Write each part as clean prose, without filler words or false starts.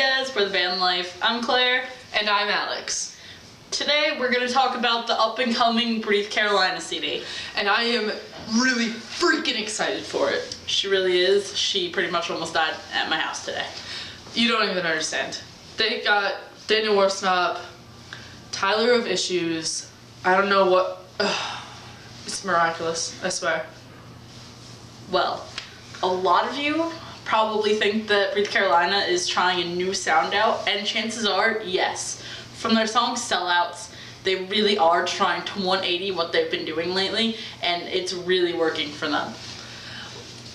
guys, for the Band Life. I'm Claire. And I'm Alex. Today we're going to talk about the up-and-coming Breathe Carolina CD. And I am really freaking excited for it. She really is. She pretty much almost died at my house today. You don't even understand. They got Daniel Worsnop, Tyler of Issues, I don't know what... it's miraculous, I swear. Well, a lot of you probably think that Breathe Carolina is trying a new sound out, and chances are, yes. From their song Sellouts, they really are trying to 180 what they've been doing lately, and it's really working for them.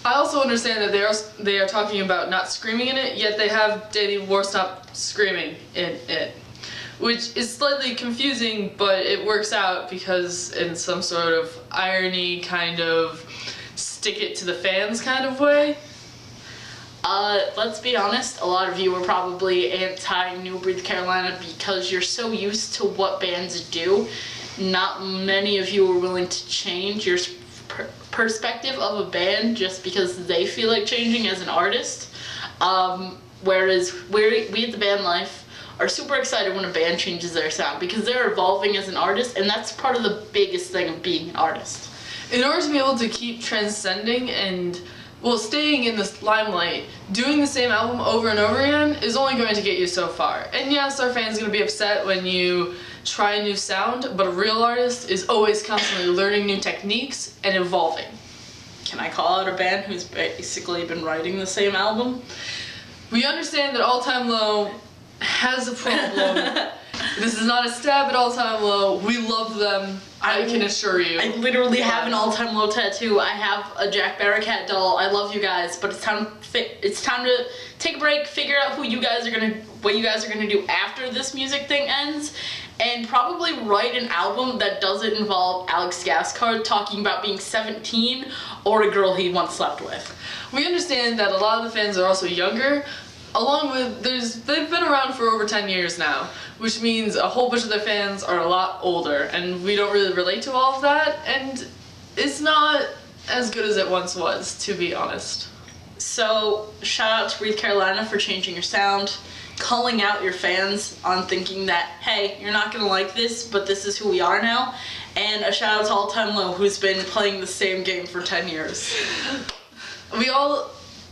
I also understand that they are talking about not screaming in it, yet they have Daniel Worsnop screaming in it. Which is slightly confusing, but it works out because in some sort of irony kind of stick it to the fans kind of way. Let's be honest, a lot of you are probably anti-New Breathe Carolina because you're so used to what bands do. Not many of you are willing to change your perspective of a band just because they feel like changing as an artist. Whereas we at the Band Life are super excited when a band changes their sound because they're evolving as an artist, and that's part of the biggest thing of being an artist. In order to be able to keep transcending and staying in this limelight, doing the same album over and over again is only going to get you so far. And yes, our fans are going to be upset when you try a new sound, but a real artist is always constantly learning new techniques and evolving. Can I call out a band who's basically been writing the same album? We understand that All Time Low has a problem. This is not a stab at All Time Low. We love them, I can assure you. I literally have an All Time Low tattoo. I have a Jack Barracat doll. I love you guys, but it's time to take a break, figure out what you guys are gonna do after this music thing ends, and probably write an album that doesn't involve Alex Gascard talking about being 17 or a girl he once slept with. We understand that a lot of the fans are also younger, along with they've been around for over 10 years now, which means a whole bunch of their fans are a lot older, and we don't really relate to all of that, and it's not as good as it once was, to be honest. So, shout out to Breathe Carolina for changing your sound, calling out your fans on thinking that, hey, you're not gonna like this, but this is who we are now, and a shout out to All Time Low, who's been playing the same game for 10 years. We all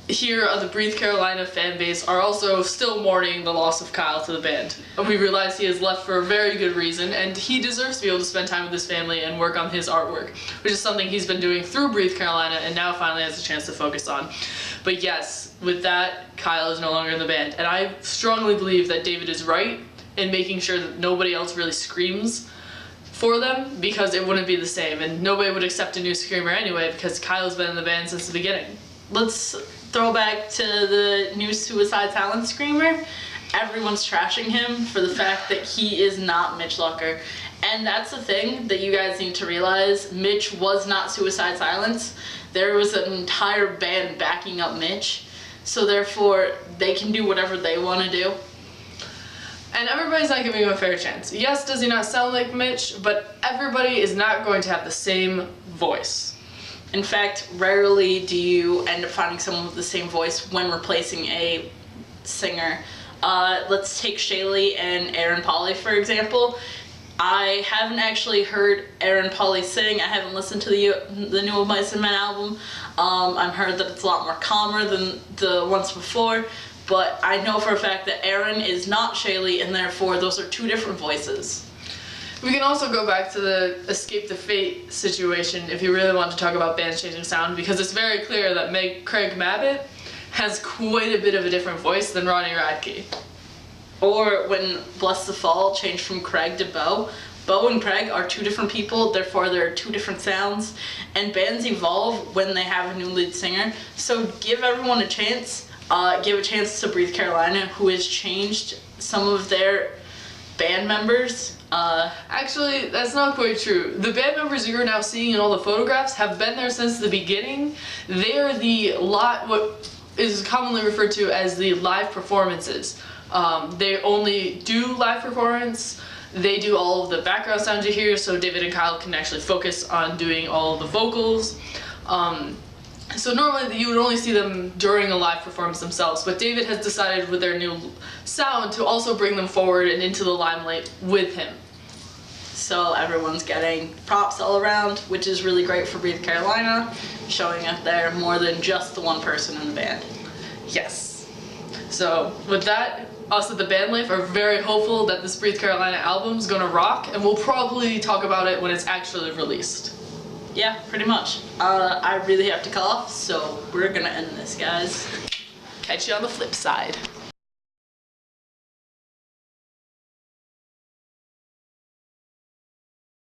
here on the Breathe Carolina fan base are also still mourning the loss of Kyle to the band. We realize he has left for a very good reason, and he deserves to be able to spend time with his family and work on his artwork, which is something he's been doing through Breathe Carolina and now finally has a chance to focus on. But yes, with that, Kyle is no longer in the band, and I strongly believe that David is right in making sure that nobody else really screams for them, because it wouldn't be the same, and nobody would accept a new screamer anyway because Kyle's been in the band since the beginning. Let's throw back to the new Suicide Silence screamer. Everyone's trashing him for the fact that he is not Mitch Lucker. And that's the thing that you guys need to realize. Mitch was not Suicide Silence. There was an entire band backing up Mitch. So therefore, they can do whatever they want to do. And everybody's not giving him a fair chance. Yes, does he not sound like Mitch, but everybody is not going to have the same voice. In fact, rarely do you end up finding someone with the same voice when replacing a singer. Let's take Shaylee and Aaron Pauley, for example. I haven't actually heard Aaron Pauley sing. I haven't listened to the new Of Mice and Men album. I've heard that it's a lot more calmer than the ones before, but I know for a fact that Aaron is not Shaylee, and therefore those are two different voices. We can also go back to the Escape the Fate situation if you really want to talk about bands changing sound, because it's very clear that Craig Mabbitt has quite a bit of a different voice than Ronnie Radke. Or when Bless the Fall changed from Craig to Bo. Bo and Craig are two different people, therefore there are two different sounds, and bands evolve when they have a new lead singer. So give everyone a chance. Give a chance to Breathe Carolina, who has changed some of their band members. Actually, that's not quite true. The band members you're now seeing in all the photographs have been there since the beginning. They are what is commonly referred to as the live performances. They only do live performance. They do all of the background sounds you hear, so David and Kyle can actually focus on doing all of the vocals. So normally you would only see them during a live performance themselves, but David has decided with their new sound to also bring them forward and into the limelight with him. So everyone's getting props all around, which is really great for Breathe Carolina, showing up there more than just the one person in the band. Yes. So with that, us at the Band Life are very hopeful that this Breathe Carolina album is gonna rock, and we'll probably talk about it when it's actually released. Yeah, pretty much. I really have to cough, so we're gonna end this, guys. Catch you on the flip side.